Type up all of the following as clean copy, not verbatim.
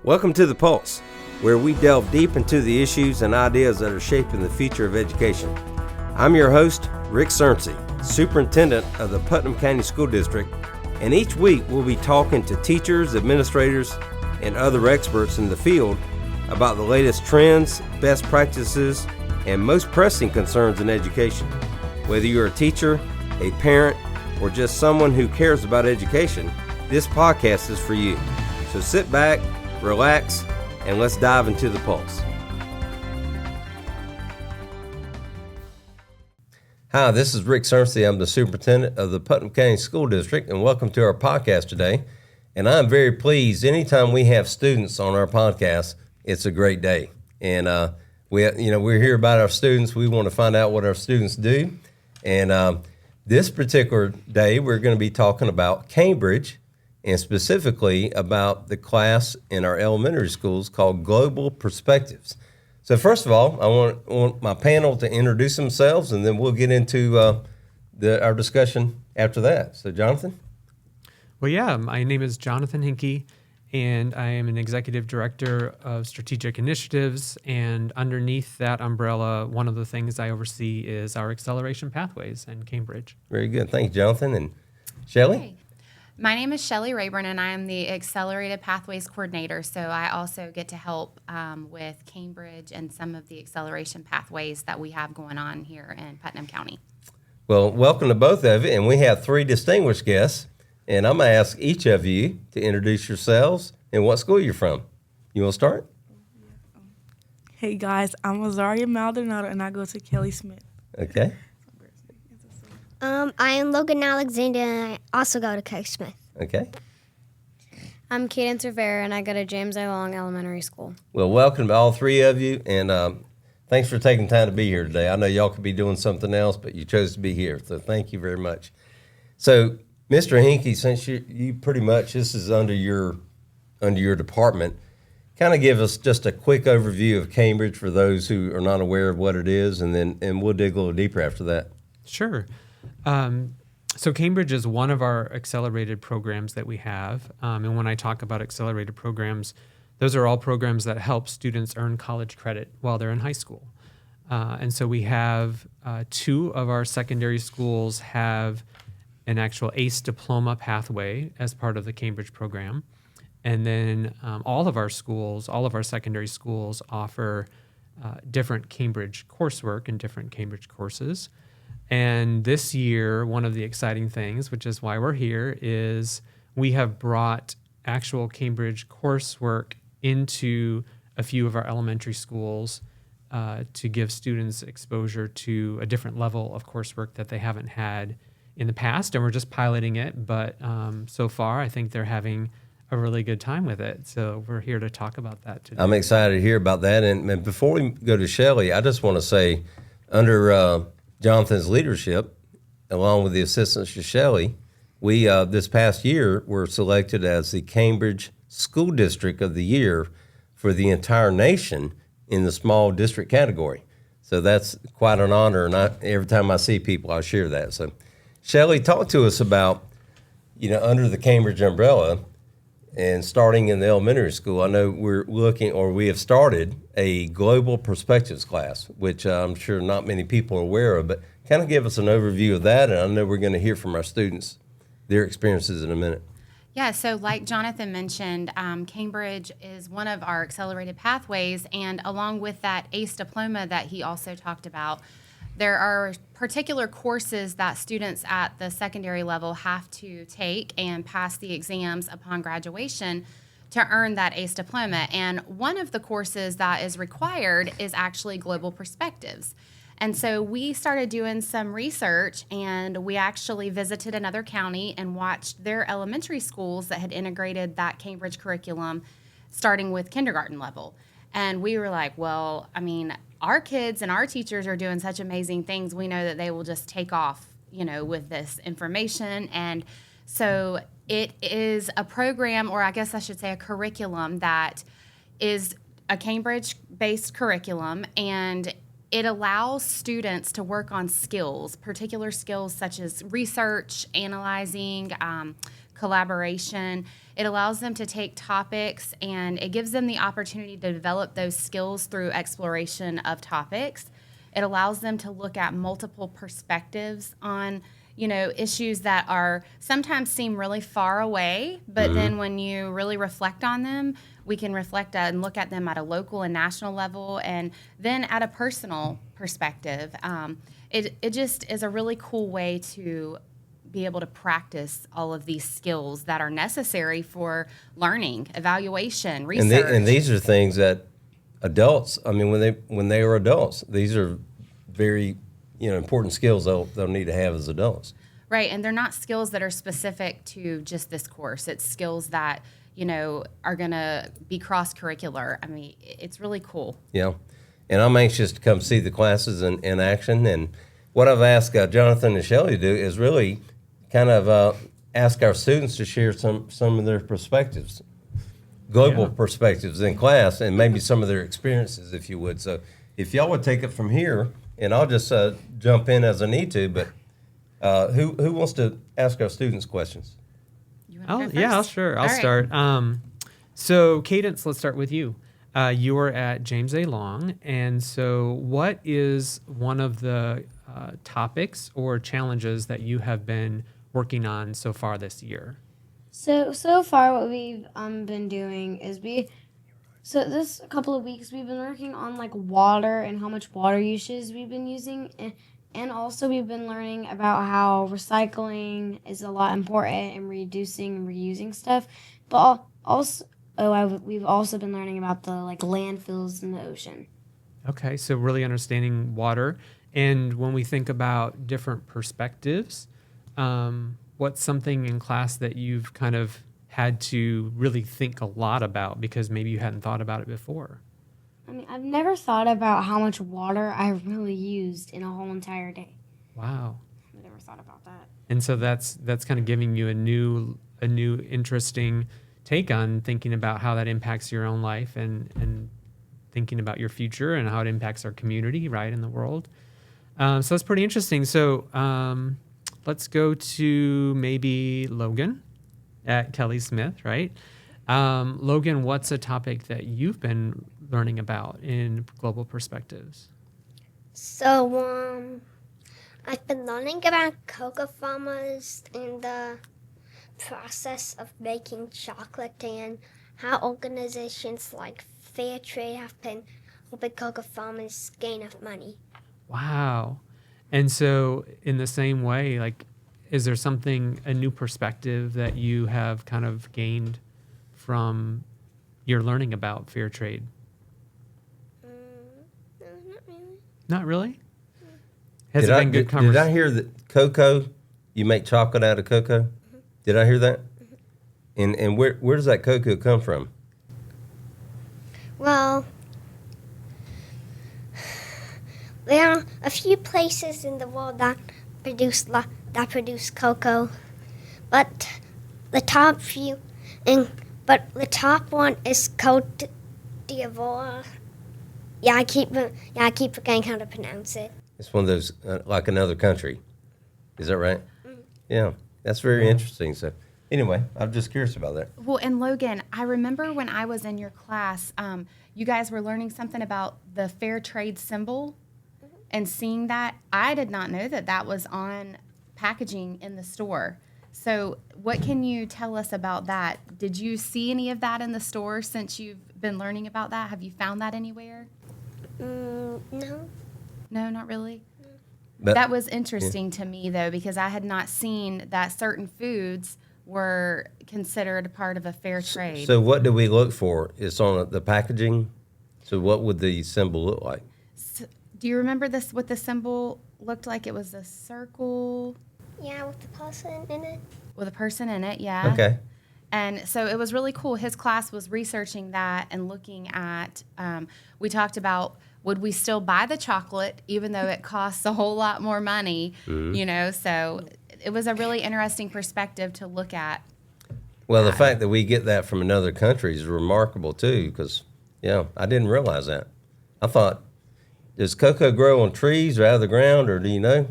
Welcome to The Pulse, where we delve deep into the issues and ideas that are shaping the future of education. I'm your host, Rick Surrency, Superintendent of the Putnam County School District, and each week we'll be talking to teachers, administrators, and other experts in the field about the latest trends, best practices, and most pressing concerns in education. Whether you're a teacher, a parent, or just someone who cares about education, this podcast is for you. So sit back, relax, and let's dive into the pulse. Hi, this is Rick Surrency. I'm the superintendent of the Putnam County School District, and welcome to our podcast today. And I'm very pleased. Anytime we have students on our podcast, it's a great day. And we're here about our students. We want to find out what our students do. And this particular day, we're going to be talking about Cambridge, and specifically about the class in our elementary schools called Global Perspectives. So first of all, I want my panel to introduce themselves, and then we'll get into our discussion after that. So Jonathan? Well, yeah, my name is Jonathan Hinke, and I am an executive director of strategic initiatives. And underneath that umbrella, one of the things I oversee is our acceleration pathways in Cambridge. Very good. Thank you, Jonathan. And Shelly? Hi. My name is Shelly Raburn, and I am the Accelerated Pathways Coordinator. So I also get to help with Cambridge and some of the acceleration pathways that we have going on here in Putnam County. Well, welcome to both of you. And we have three distinguished guests. And I'm going to ask each of you to introduce yourselves and what school you're from. You want to start? Hey guys, I'm Azaria Maldonado and I go to Kelly Smith. Okay. I am Logan Alexander and I also go to Kelly Smith. Okay. I'm Cadence Rivera and I go to James A. Long Elementary School. Well, welcome to all three of you, and thanks for taking time to be here today. I know y'all could be doing something else, but you chose to be here, so thank you very much. So, Mr. Hinke, since you pretty much, this is under your department, kind of give us just a quick overview of Cambridge for those who are not aware of what it is, and we'll dig a little deeper after that. Sure. So Cambridge is one of our accelerated programs that we have. And when I talk about accelerated programs, those are all programs that help students earn college credit while they're in high school. And so we have two of our secondary schools have an actual ACE diploma pathway as part of the Cambridge program. And then all of our secondary schools offer different Cambridge coursework and different Cambridge courses. And this year, one of the exciting things, which is why we're here, is we have brought actual Cambridge coursework into a few of our elementary schools to give students exposure to a different level of coursework that they haven't had in the past. And we're just piloting it, but so far I think they're having a really good time with it. So we're here to talk about that today. I'm excited to hear about that. And before we go to Shelly, I just want to say, under Jonathan's leadership, along with the assistance to Shelly, we this past year were selected as the Cambridge School District of the Year for the entire nation in the small district category. So that's quite an honor, and every time I see people, I share that. So, Shelly, talk to us about, under the Cambridge umbrella, and starting in the elementary school, I know we have started a Global Perspectives class, which I'm sure not many people are aware of, but kind of give us an overview of that, and I know we're going to hear from our students, their experiences in a minute. Yeah, so like Jonathan mentioned, Cambridge is one of our accelerated pathways, and along with that ACE diploma that he also talked about, there are particular courses that students at the secondary level have to take and pass the exams upon graduation to earn that ACE diploma. And one of the courses that is required is actually Global Perspectives. And so we started doing some research, and we actually visited another county and watched their elementary schools that had integrated that Cambridge curriculum starting with kindergarten level. And we were like, well, our kids and our teachers are doing such amazing things. We know that they will just take off, with this information. And so it is a program, or I guess I should say a curriculum, that is a Cambridge-based curriculum, and it allows students to work on skills, particular skills such as research, analyzing, collaboration. It allows them to take topics, and it gives them the opportunity to develop those skills through exploration of topics. It allows them to look at multiple perspectives on, issues that are sometimes seem really far away, but then when you really reflect on them, we can reflect and look at them at a local and national level, and then at a personal perspective. It just is a really cool way to be able to practice all of these skills that are necessary for learning, evaluation, research. And these are things that adults, when they are adults, these are very important skills they'll need to have as adults. Right, and they're not skills that are specific to just this course. It's skills that, are going to be cross-curricular. I mean, it's really cool. Yeah, and I'm anxious to come see the classes in action. And what I've asked Jonathan and Shelly to do is really kind of ask our students to share some of their perspectives, global perspectives in class, and maybe some of their experiences, if you would. So if y'all would take it from here, and I'll just jump in as I need to, but who wants to ask our students questions? You wanna go I'll first? sure. All I'll right. start. So Cadence, let's start with you. You are at James A. Long, and so what is one of the topics or challenges that you have been working on so far this year? So far, what we've been doing is this couple of weeks we've been working on like water and how much water usage we've been using, and also we've been learning about how recycling is a lot important and reducing and reusing stuff, but we've also been learning about the like landfills in the ocean. Okay, so really understanding water. And when we think about different perspectives, what's something in class that you've kind of had to really think a lot about because maybe you hadn't thought about it before? I mean, I've never thought about how much water I really used in a whole entire day. Wow. I've never thought about that. And so that's kind of giving you a new interesting take on thinking about how that impacts your own life and thinking about your future and how it impacts our community, right, in the world. So that's pretty interesting. So let's go to maybe Logan at Kelly Smith, right? Logan, what's a topic that you've been learning about in global perspectives? So, I've been learning about cocoa farmers and the process of making chocolate and how organizations like Fair Trade have been helping cocoa farmers gain enough money. Wow. And so in the same way, like, is there a new perspective that you have kind of gained from your learning about fair trade? No, not really. Not really? Has it been good Did I conversation? hear that cocoa, you make chocolate out of cocoa? Did I hear that? And where does that cocoa come from? Well, there are a few places in the world that produce cocoa, but the top one is Cote d'Ivoire. I keep forgetting how to pronounce it. It's one of those, like another country. Is that right? Yeah, that's very interesting. So anyway, I'm just curious about that. Well, and Logan, I remember when I was in your class, you guys were learning something about the fair trade symbol and seeing that. I did not know that was on packaging in the store. So what can you tell us about that? Did you see any of that in the store since you've been learning about that? Have you found that anywhere? No. No, not really. But That was interesting to me, though, because I had not seen that certain foods were considered part of a fair trade. so what do we look for? It's on the packaging. So what would the symbol look like? Do you remember this? What the symbol looked like? It was a circle Yeah, with the person in it. with a person in it. Yeah. Okay. And so it was really cool. His class was researching that and looking at. We talked about, would we still buy the chocolate even though it costs a whole lot more money? So it was a really interesting perspective to look at. Well, the fact that we get that from another country is remarkable too, because I didn't realize that. I thought, does cocoa grow on trees or out of the ground, or do you know?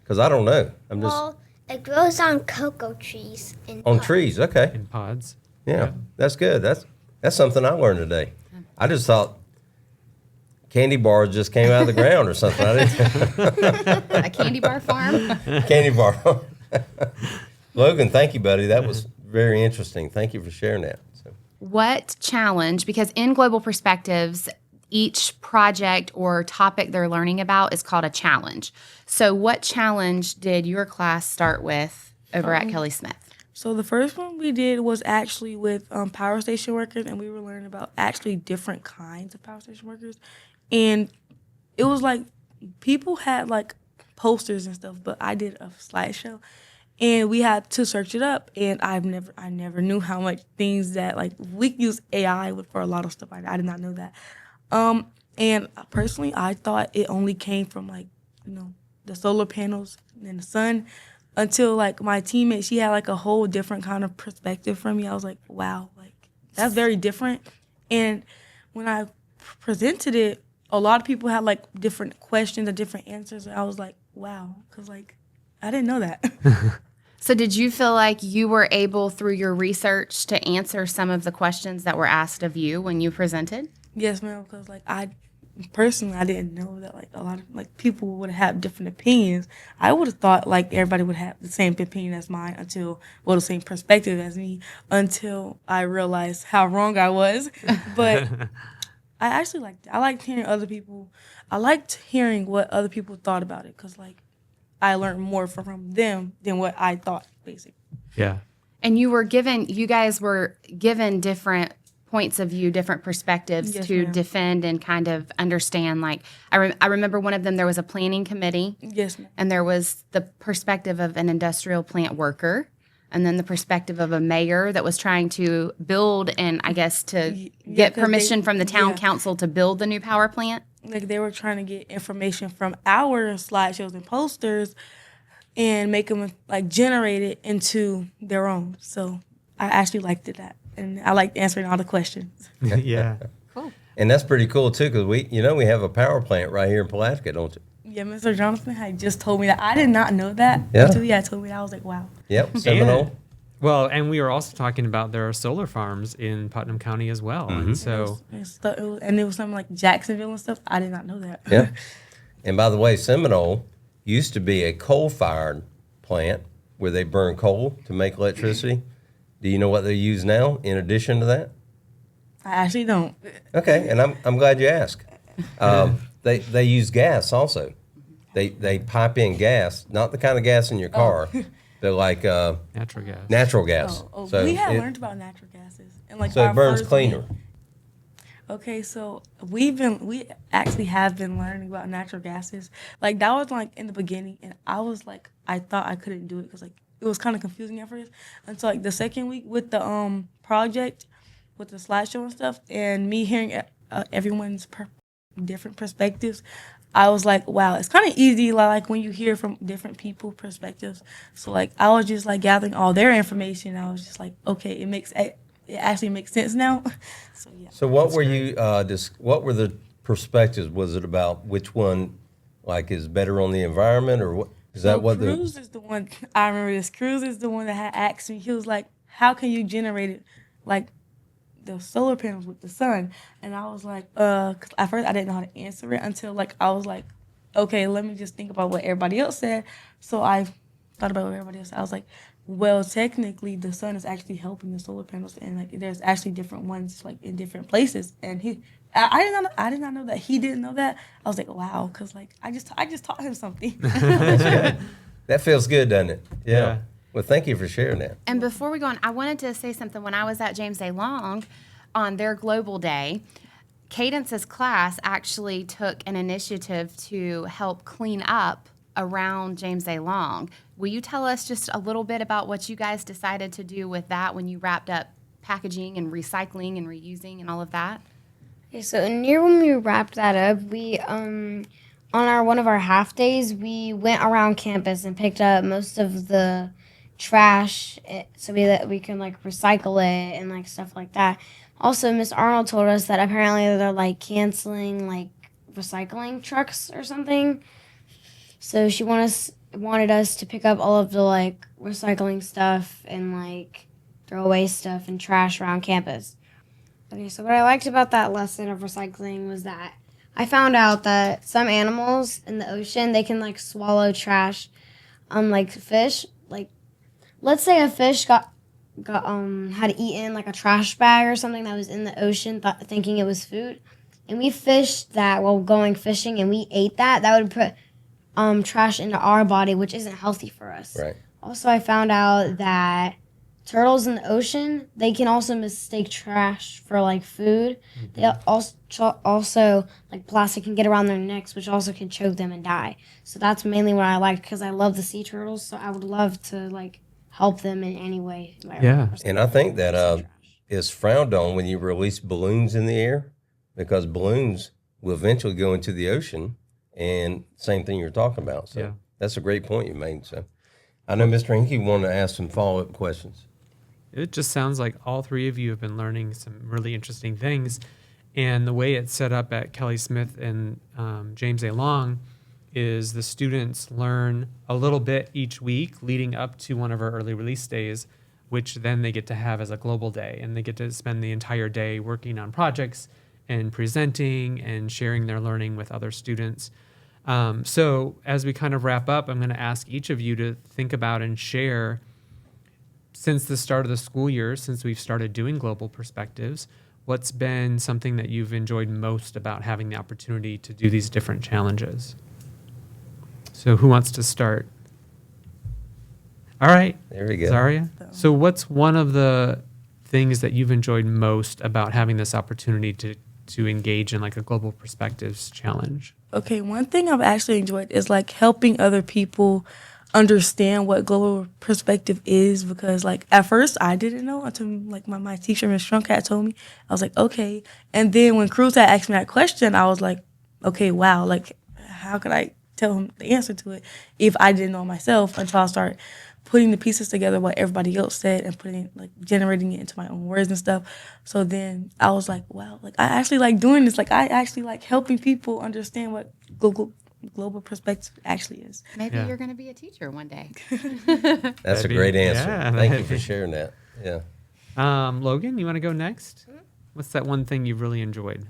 Because I don't know. I'm just It grows on cocoa trees. On trees, okay. in pods. Yeah, that's good. That's something I learned today. I just thought candy bars just came out of the ground or something. I didn't. A candy bar farm. Candy bar. Logan, thank you, buddy. That was very interesting. Thank you for sharing that. So. What challenge, because in Global Perspectives, each project or topic they're learning about is called a challenge. So what challenge did your class start with over at Kelly Smith? So the first one we did was actually with power station workers, and we were learning about actually different kinds of power station workers. And it was like people had like posters and stuff, but I did a slideshow, and we had to search it up. And I never knew how much things that like we use AI for a lot of stuff. I did not know that. And personally, I thought it only came from like the solar panels and the sun. Until like my teammate, she had like a whole different kind of perspective from me. I was like, wow, like that's very different. And when I presented it, a lot of people had like different questions and different answers. And I was like, wow, because like I didn't know that. So did you feel like you were able through your research to answer some of the questions that were asked of you when you presented? Yes, ma'am, because like I didn't know that like a lot of like people would have different opinions. I would have thought like everybody would have the same opinion as mine the same perspective as me until I realized how wrong I was. But I actually liked it. I liked hearing other people. I liked hearing what other people thought about it because like I learned more from them than what I thought, basically. Yeah. And you guys were given different points of view, different perspectives Yes, to ma'am. defend and kind of understand. Like I remember one of them, there was a planning committee, Yes, ma'am. and there was the perspective of an industrial plant worker, and then the perspective of a mayor that was trying to build and I guess to get 'cause permission from the town yeah. council to build the new power plant. Like they were trying to get information from our slideshows and posters and make them like generate it into their own. So I actually liked it that. And I liked answering all the questions. Yeah. And that's pretty cool too, because we have a power plant right here in Pulaski, don't you? Yeah, Mr. Jonathan had just told me that. I did not know that Yeah. until he had told me that. I was like, wow. Yep, Seminole. Well, and we were also talking about there are solar farms in Putnam County as well. And so, And it was something like Jacksonville and stuff. I did not know that. Yeah. And by the way, Seminole used to be a coal-fired plant where they burn coal to make electricity. Do you know what they use now in addition to that? I actually don't. Okay, and I'm glad you asked. They use gas also. They pipe in gas, not the kind of gas in your car. They're like natural gas. natural gas. So we had it- learned about natural gases. And like So our it burns first cleaner. week- Okay, so we actually have been learning about natural gases. Like that was like in the beginning, and I was like, I thought I couldn't do it because like it was kind of confusing at first. Until like the second week with the project, with the slideshow and stuff, and me hearing everyone's different perspectives, I was like, wow, it's kind of easy like when you hear from different people perspectives. So like I was just like gathering all their information. I was just like, okay, it actually makes sense now. So yeah. So what were you? What were the perspectives? Was it about which one, like, is better on the environment, or what? Is that what the? Cruz is the one I remember? This Cruz is the one that had asked me. He was like, "How can you generate it, like the solar panels with the sun?" And I was like, 'cause at first I didn't know how to answer it until like I was like, okay, let me just think about what everybody else said. So I thought about what everybody else said. I was like, well, technically the sun is actually helping the solar panels, and like there's actually different ones like in different places. And I did not know that he didn't know that. I was like, wow, because like I just taught him something. That feels good, doesn't it? Yeah. Well, thank you for sharing that. And before we go on, I wanted to say something. When I was at James A. Long on their Global Day, Cadence's class actually took an initiative to help clean up around James A. Long. Will you tell us just a little bit about what you guys decided to do with that when you wrapped up packaging and recycling and reusing and all of that? Okay, so near when we wrapped that up, we on one of our half days, we went around campus and picked up most of the trash so that we can like recycle it and like stuff like that. Also, Miss Arnold told us that apparently they're like canceling like recycling trucks or something. So she wanted us to pick up all of the like recycling stuff and like throw away stuff and trash around campus. Okay, so what I liked about that lesson of recycling was that I found out that some animals in the ocean, they can like swallow trash, like fish. Like, let's say a fish had eaten like a trash bag or something that was in the ocean, thinking it was food, and we fished that while going fishing, and we ate that. That would put trash into our body, which isn't healthy for us. Right. Also, I found out that turtles in the ocean, they can also mistake trash for like food. They also like plastic can get around their necks, which also can choke them and die. So that's mainly what I liked because I love the sea turtles. So I would love to like help them in any way. Yeah. And I think that is frowned on when you release balloons in the air, because balloons will eventually go into the ocean, and same thing you're talking about. So Yeah. that's a great point you made. So I know Mr. Hinke wanted to ask some follow-up questions. It just sounds like all three of you have been learning some really interesting things. And the way it's set up at Kelly Smith and James A. Long is the students learn a little bit each week leading up to one of our early release days, which then they get to have as a global day. And they get to spend the entire day working on projects and presenting and sharing their learning with other students. So as we kind of wrap up, I'm going to ask each of you to think about and share, since the start of the school year, since we've started doing Global Perspectives, what's been something that you've enjoyed most about having the opportunity to do these different challenges? So who wants to start? All right. There we go. Zaria. So what's one of the things that you've enjoyed most about having this opportunity to engage in like a Global Perspectives challenge? Okay, one thing I've actually enjoyed is like helping other people understand what global perspective is, because like at first I didn't know until like my teacher, Ms. Strunk, had told me. I was like, okay. And then when Cruz had asked me that question, I was like, okay, wow, like how could I tell him the answer to it if I didn't know myself, until I started putting the pieces together, what everybody else said, and generating it into my own words and stuff. So then I was like, wow, like I actually like doing this. Like I actually like helping people understand what global perspective actually is. Maybe Yeah. you're going to be a teacher one day. That's That'd a be- great answer. yeah, Thank you that'd for be- sharing that. Yeah. Logan, you want to go next? What's that one thing you've really enjoyed?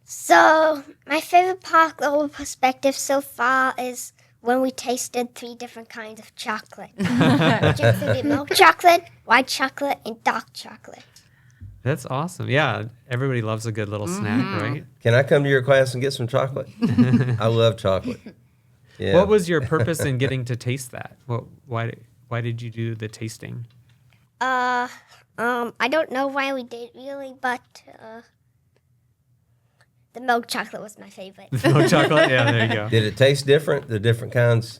So, my favorite part of Global Perspective so far is when we tasted 3 different kinds of chocolate. Which included milk chocolate, white chocolate, and dark chocolate. That's awesome. Yeah, everybody loves a good little snack, right? Can I come to your class and get some chocolate? I love chocolate. Yeah. What was your purpose in getting to taste that? Why did you do the tasting? I don't know why we did really, but the milk chocolate was my favorite. Milk chocolate? Yeah, there you go. Did it taste different? The different kinds?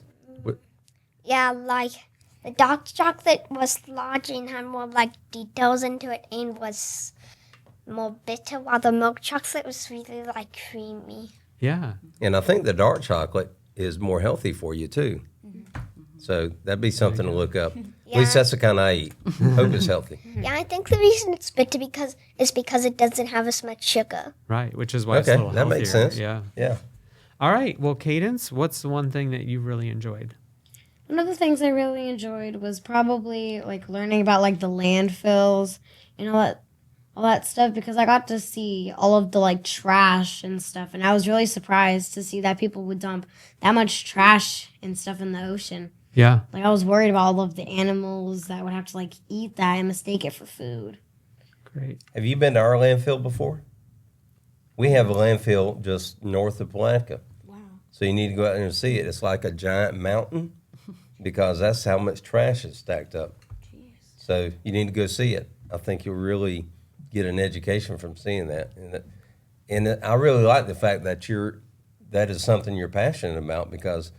Yeah, like the dark chocolate was larger and had more like details into it and was more bitter, while the milk chocolate was really like creamy. Yeah. And I think the dark chocolate is more healthy for you too. So that'd be something to look up. At least Yeah. that's the kind I eat. Hope it's healthy. Yeah, I think the reason it's bitter is because it doesn't have as much sugar. Right, which is why it's a Okay, little that healthier. makes sense. Yeah. Yeah. All right. Well, Cadence, what's the one thing that you really enjoyed? One of the things I really enjoyed was probably like learning about like the landfills and all that stuff, because I got to see all of the like trash and stuff, and I was really surprised to see that people would dump that much trash and stuff in the ocean. Yeah. Like I was worried about all of the animals that would have to like eat that and mistake it for food. Great. Have you been to our landfill before? We have a landfill just north of Palatka. Wow. So you need to go out there and see it. It's like a giant mountain because that's how much trash is stacked up. So you need to go see it. I think you'll really get an education from seeing that. And I really like the fact that that is something you're passionate about, because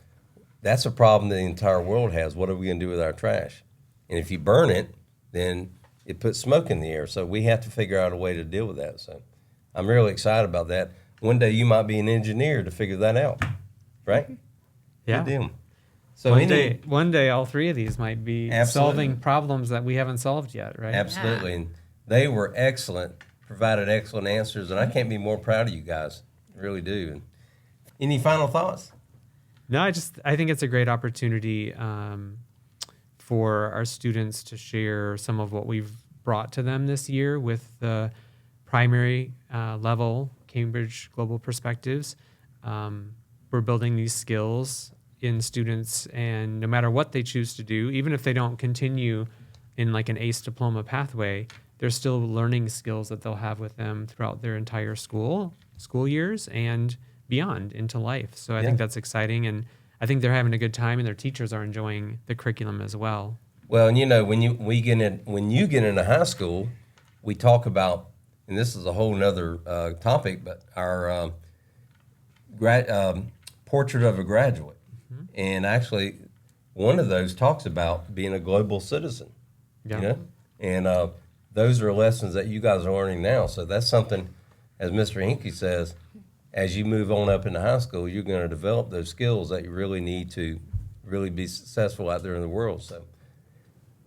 that's a problem that the entire world has. What are we going to do with our trash? And if you burn it, then it puts smoke in the air. So we have to figure out a way to deal with that. So I'm really excited about that. One day you might be an engineer to figure that out, right? Yeah. Good deal. So One day, all three of these might be Absolutely. solving problems that we haven't solved yet, right? Absolutely. And they were excellent, provided excellent answers, and I can't be more proud of you guys. I really do. And any final thoughts? No, I think it's a great opportunity for our students to share some of what we've brought to them this year with the primary level Cambridge Global Perspectives. We're building these skills in students, and no matter what they choose to do, even if they don't continue in like an ACE diploma pathway, they're still learning skills that they'll have with them throughout their entire school years and beyond into life. So I think that's exciting, and I think they're having a good time, and their teachers are enjoying the curriculum as well. Well, and when you get into high school, we talk about, and this is a whole nother topic, but our portrait of a graduate, and actually one of those talks about being a global citizen. Yeah. And those are lessons that you guys are learning now. So that's something, as Mr. Hinke says, as you move on up into high school, you're going to develop those skills that you really need to really be successful out there in the world. So,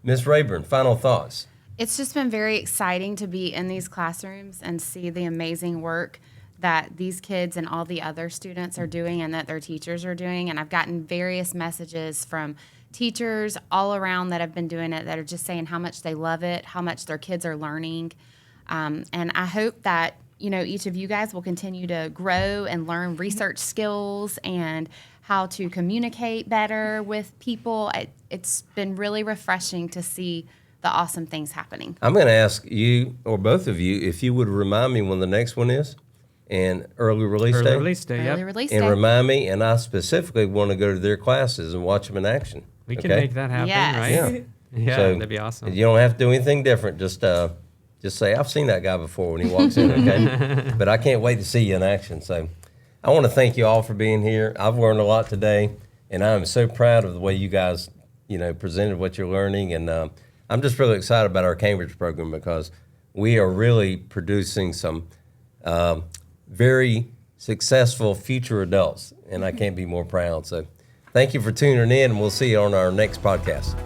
Ms. Raburn, final thoughts. It's just been very exciting to be in these classrooms and see the amazing work that these kids and all the other students are doing and that their teachers are doing. And I've gotten various messages from teachers all around that have been doing it that are just saying how much they love it, how much their kids are learning. And I hope that, each of you guys will continue to grow and learn research skills and how to communicate better with people. It's been really refreshing to see the awesome things happening. I'm going to ask you, or both of you, if you would remind me when the next one is, and early release day. Early release day, Early yep. release And day. remind me, and I specifically want to go to their classes and watch them in action. We can okay? make that happen, Yes. right? Yeah, So, that'd be awesome. You don't have to do anything different. Just say, I've seen that guy before when he walks in, okay? But I can't wait to see you in action. So I want to thank you all for being here. I've learned a lot today, and I'm so proud of the way you guys, presented what you're learning. And I'm just really excited about our Cambridge program because we are really producing some very successful future adults, and I can't be more proud. So thank you for tuning in, and we'll see you on our next podcast.